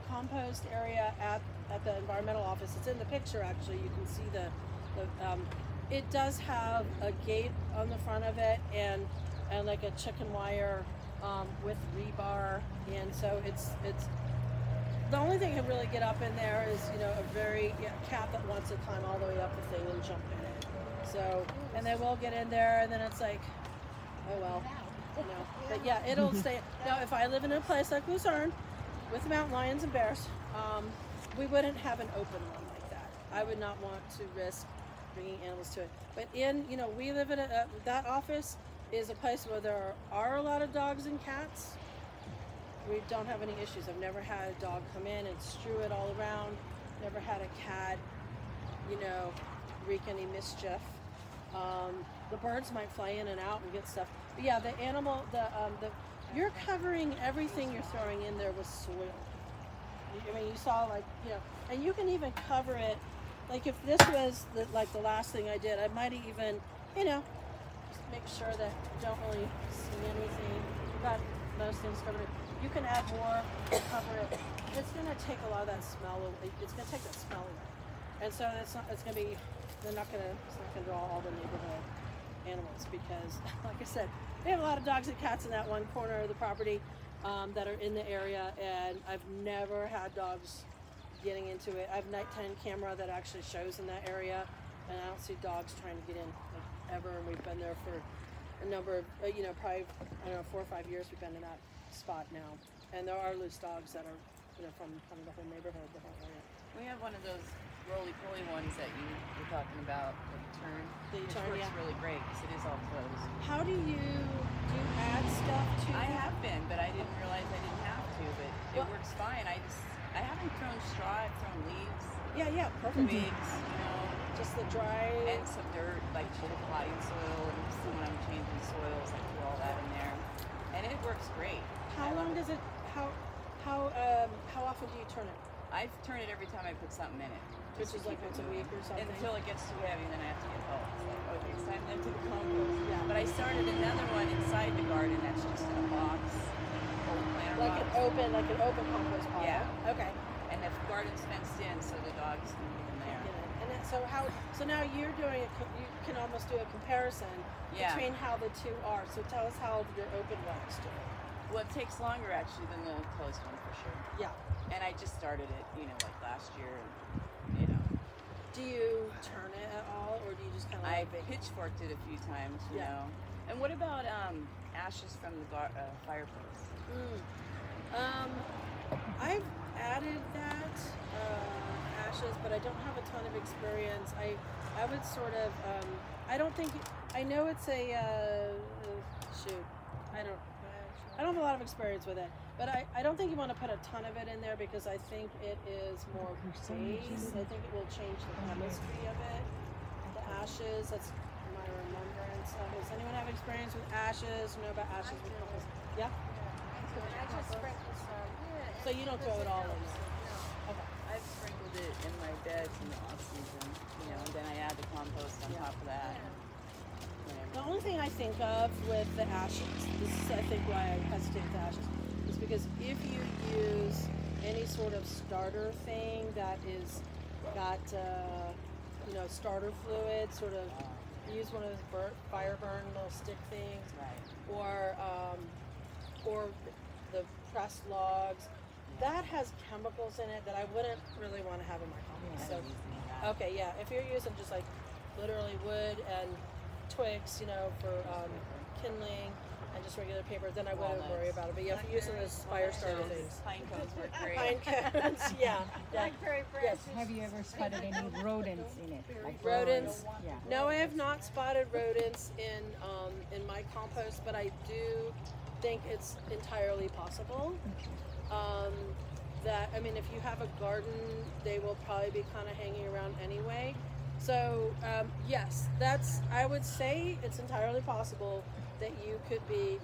compost area at the environmental office, it's in the picture actually, you can see it does have a gate on the front of it, and and like a chicken wire with rebar, and so it's the only thing that can really get up in there is, you know, a very cat that wants to climb all the way up the thing and jump in it. So, and they will get in there, and then it's like, oh well, you know. But yeah, it'll stay. Now, if I live in a place like Luzerne with mountain lions and bears, we wouldn't have an open one like that. I would not want to risk bringing animals to it. But in, you know, we live in that office is a place where there are a lot of dogs and cats. We don't have any issues. I've never had a dog come in and strew it all around. Never had a cat, you know, wreak any mischief. The birds might fly in and out and get stuff. But yeah, the animal, you're covering everything you're throwing in there with soil. I mean, you saw, like, you know, and you can even cover it. Like if this was the last thing I did, I might even, you know, just make sure that you don't really see anything. You've got most things covered. You can add more, cover it. It's going to take a lot of that smell away. It's going to take that smell away. And so it's going to be, it's not going to draw all the neighborhood animals because, like I said, we have a lot of dogs and cats in that one corner of the property that are in the area, and I've never had dogs getting into it. I have nighttime camera that actually shows in that area, and I don't see dogs trying to get in like, ever, and we've been there for a number of, you know, probably, I don't know, 4 or 5 years we've been in that spot now, and there are loose dogs that are, you know, from the whole neighborhood, the whole area. We have one of those roly-poly ones that you were talking about, that you turn. Which works really great because it is all closed. How do you add stuff to I that? have been, but I didn't realize I didn't have to. But it works fine. I haven't thrown straw. I've thrown leaves. Yeah, perfect. Twigs, you know, just the dry and some dirt, like little potting soil, and so when I'm changing soils, I throw all that in there, and it works great. How long does it? How often do you turn it? I turn it every time I put something in it. Which is like once a week or something? Until it gets too heavy, then I have to get help. It's like, okay, it's time to empty the compost. Yeah. But I started another one inside the garden that's just in a box, old planter like box. Like an open compost pile. Yeah. Okay. And the garden's fenced in, so the dogs can get in there. And then, so now you're doing you can almost do a comparison between how the two are. So tell us how your open ones do. Well, it takes longer actually than the closed one for sure. Yeah. And I just started it, you know, like last year. And, you know. Do you turn it at all, or do you just kind of? I pitchforked it a few times, you know. And what about ashes from the fireplace? I've added that ashes, but I don't have a ton of experience. I would sort of. I don't think. I know it's a shoot. I don't have a lot of experience with it. But I don't think you want to put a ton of it in there because I think it is more base. I think it will change the chemistry of it. The ashes, that's my remembrance of it. Does anyone have experience with ashes? Know about ashes with compost? Yeah? I just sprinkle some. So you don't throw it all in there? No. Okay. I've sprinkled it in my beds in the off season, you know, and then I add the compost on top of that. The only thing I think of with the ashes, this is I think why I hesitate with the ashes, is because if you use any sort of starter thing that is got, you know, starter fluid, sort of use one of those fire burn little stick things, or the pressed logs, that has chemicals in it that I wouldn't really want to have in my compost. So, okay, yeah, if you're using just like literally wood and twigs, you know, for kindling and just regular paper, then I wouldn't worry about it. But yeah, if you're using those fire starter things. Pine cones work great. Pine cones, yeah. Blackberry Yes. Have you ever spotted any rodents in it? Like Rodents? Yeah. No, I have not spotted rodents in my compost, but I do think it's entirely possible. That, I mean, if you have a garden, they will probably be kind of hanging around anyway. So yes, I would say it's entirely possible that you could be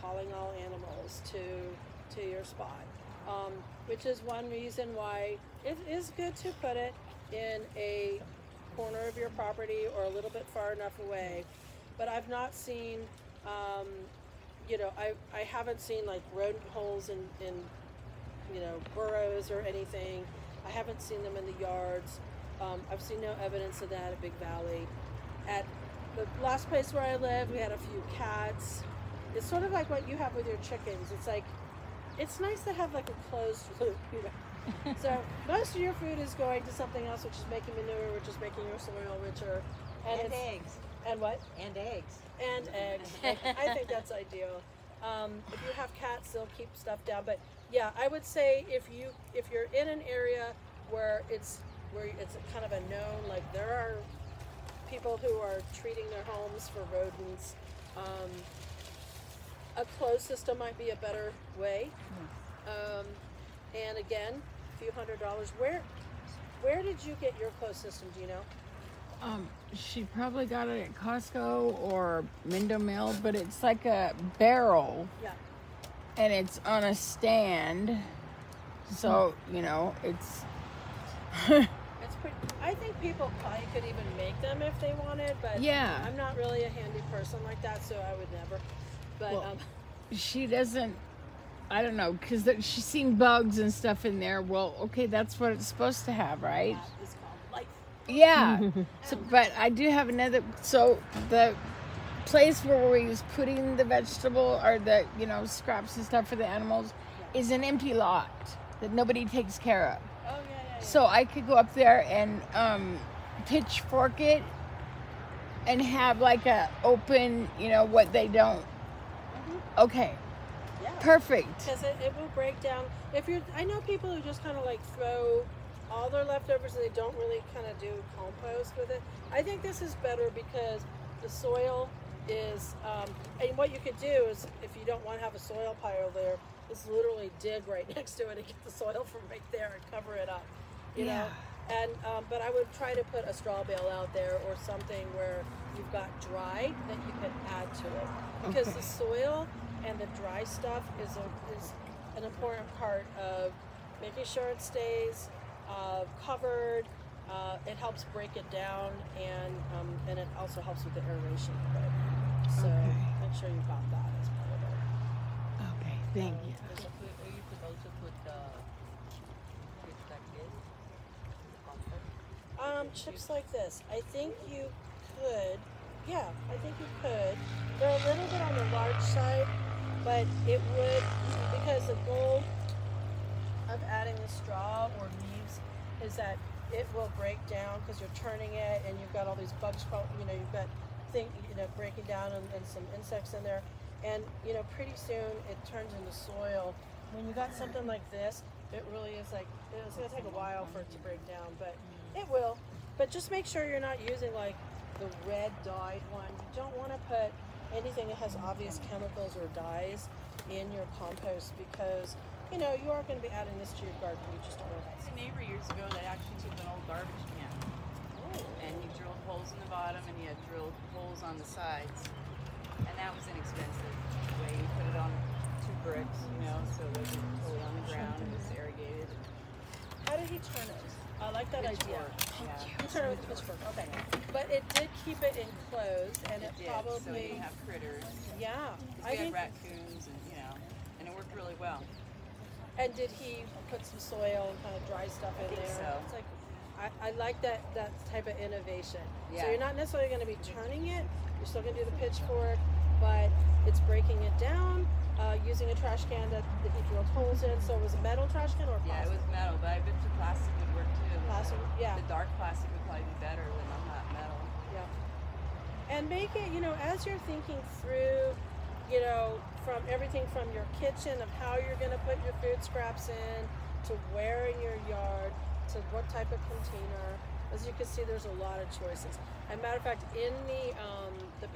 calling all animals to your spot, which is one reason why it is good to put it in a corner of your property or a little bit far enough away. But I've not seen, you know, I haven't seen like rodent holes in you know, burrows or anything. I haven't seen them in the yards. I've seen no evidence of that at Big Valley. At the last place where I lived, we had a few cats. it's sort of like what you have with your chickens. It's like, it's nice to have like a closed loop, you know. So most of your food is going to something else, which is making manure, which is making your soil richer. And eggs. And what? And eggs. And eggs. I think that's ideal. If you have cats, they'll keep stuff down. But yeah, I would say if you're in an area where it's kind of a known, like there are people who are treating their homes for rodents, a closed system might be a better way. And again, a few $100s. Where did you get your closed system? Do you know? She probably got it at Costco or Mindo Mill, but it's like a barrel. Yeah. And it's on a stand. So, you know, it's It's pretty. I think people probably could even make them if they wanted, but Yeah. I'm not really a handy person like that, so I would never. But Well, she doesn't, I don't know, because she's seen bugs and stuff in there. Well, okay, that's what it's supposed to have, right? that is called life. Yeah. So, but I do have another, so the place where we was putting the vegetable or the, you know, scraps and stuff for the animals is an empty lot that nobody takes care of. Oh yeah. So I could go up there and pitchfork it and have like a open, you know, what they don't. Okay. Yeah. Perfect. Because it will break down. I know people who just kind of like throw all their leftovers and they don't really kind of do compost with it. I think this is better because the soil is, and what you could do is, if you don't want to have a soil pile there, is literally dig right next to it and get the soil from right there and cover it up, you know? And, but I would try to put a straw bale out there or something where you've got dry that you can add to it. Because the soil and the dry stuff is an important part of making sure it stays covered. It helps break it down, and it also helps with the aeration of it. So make sure you've got that as part of it. Okay, thank you. You could also put chips like this. Chips like this. I think you could. Yeah, I think you could. They're a little bit on the large side, but it would, because the goal of adding the straw or leaves is that it will break down because you're turning it and you've got all these bugs, you know, you've got breaking down and some insects in there. And, you know, pretty soon it turns into soil. When you got something like this, it really is like, it's going to take a while for it to break down, but it will. But just make sure you're not using like the red dyed one. You don't want to put anything that has obvious chemicals or dyes in your compost because, you know, you are going to be adding this to your garden. You just don't realize. A neighbor years ago that actually took an old garbage can and he drilled holes in the bottom and he had drilled holes on the sides, and that was inexpensive. The way you put it on 2 bricks, you know, so it wasn't totally on the ground and it was irrigated. How did he turn it? I like that idea. Yeah. He turned it with the pitchfork. Okay, but it did keep it enclosed, and it did, probably so you have critters. yeah. We had raccoons and and it worked really well. And did he put some soil and kind of dry stuff in think there? so. It's like I like that type of innovation. So Yeah. you're not necessarily going to be turning it. You're still going to do the pitchfork, but it's breaking it down using a trash can that he drilled holes in. So it was a metal trash can or Yeah, plastic? it was metal, but I bet you plastic would work too. Plastic, yeah. The dark plastic would probably be better than the hot metal. Yeah. And make it, you know, as you're thinking through, you know, from everything from your kitchen of how you're going to put your food scraps in, to where in your yard, to what type of container. As you can see, there's a lot of choices. As a matter of fact, in the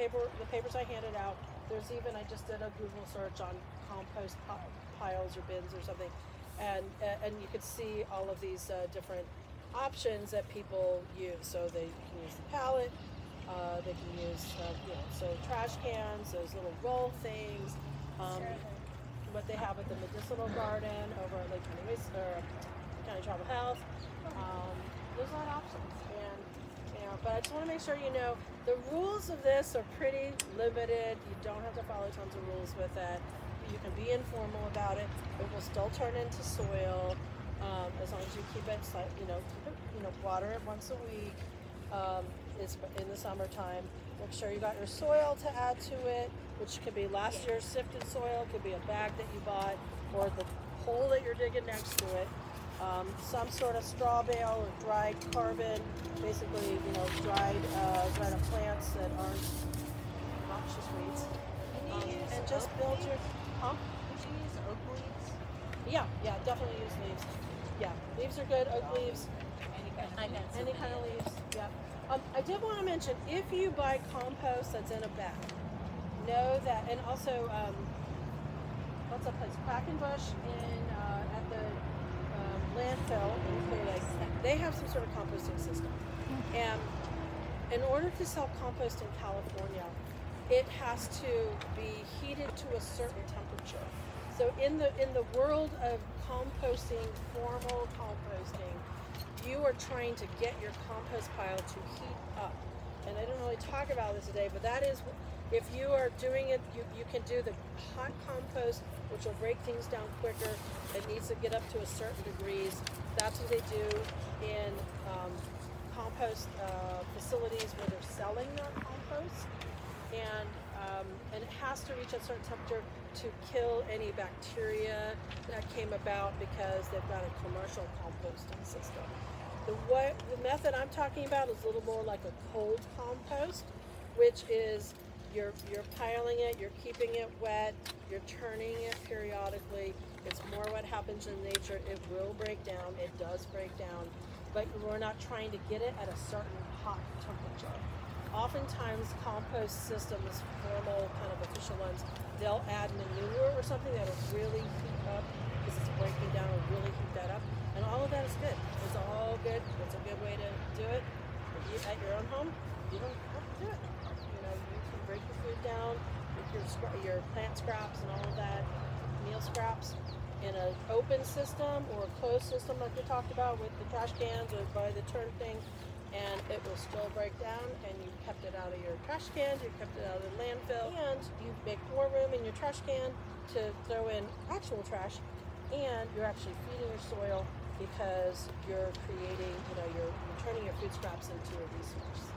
papers I handed out, there's even, I just did a Google search on compost piles or bins or something, and you could see all of these different options that people use. So they can use the pallet, they can use so trash cans, those little roll things, what they have at the medicinal garden over at Lake County Tribal Health. There's a lot of options, and but I just want to make sure you know the rules of this are pretty limited. You don't have to follow tons of rules with it. You can be informal about it. It will still turn into soil as long as you keep it, water it once a week. It's in the summertime, Make sure you got your soil to add to it, which could be last year's sifted soil, could be a bag that you bought, or the hole that you're digging next to it. Some sort of straw bale or dried carbon, basically, you know, dried up plants that aren't noxious weeds. And just build your, Would you use oak leaves? yeah, definitely use leaves. Yeah, leaves are good, oak leaves, any kind of leaves, yeah. I did want to mention, if you buy compost that's in a bag, know that, and also, what's that place, Quackenbush at the landfill in Clear Lake, they have some sort of composting system. And in order to sell compost in California, it has to be heated to a certain temperature. So in the world of composting, formal composting, you are trying to get your compost pile to heat up. And I didn't really talk about this today, but that is, if you are doing it, you can do the hot compost, which will break things down quicker. It needs to get up to a certain degrees. That's what they do in compost facilities where they're selling their compost. And it has to reach a certain temperature to kill any bacteria that came about because they've got a commercial composting system. The method I'm talking about is a little more like a cold compost, which is you're piling it, you're keeping it wet, you're turning it periodically. It's more what happens in nature. It will break down, it does break down, but we're not trying to get it at a certain hot temperature. Oftentimes compost systems, formal kind of official ones, they'll add manure or something that'll really heat up because it's breaking down and really heat that up. And all of that is good. It's all good. It's a good way to do it. If you, at your own home, you don't have to do it. You know, you can break your food down with your plant scraps and all of that, meal scraps, in an open system or a closed system like we talked about with the trash cans or by the turn thing, and it will still break down, and you kept it out of your trash cans, you kept it out of the landfill, and you make more room in your trash can to throw in actual trash, and you're actually feeding your soil because you're creating, you know, you're turning your food scraps into a resource.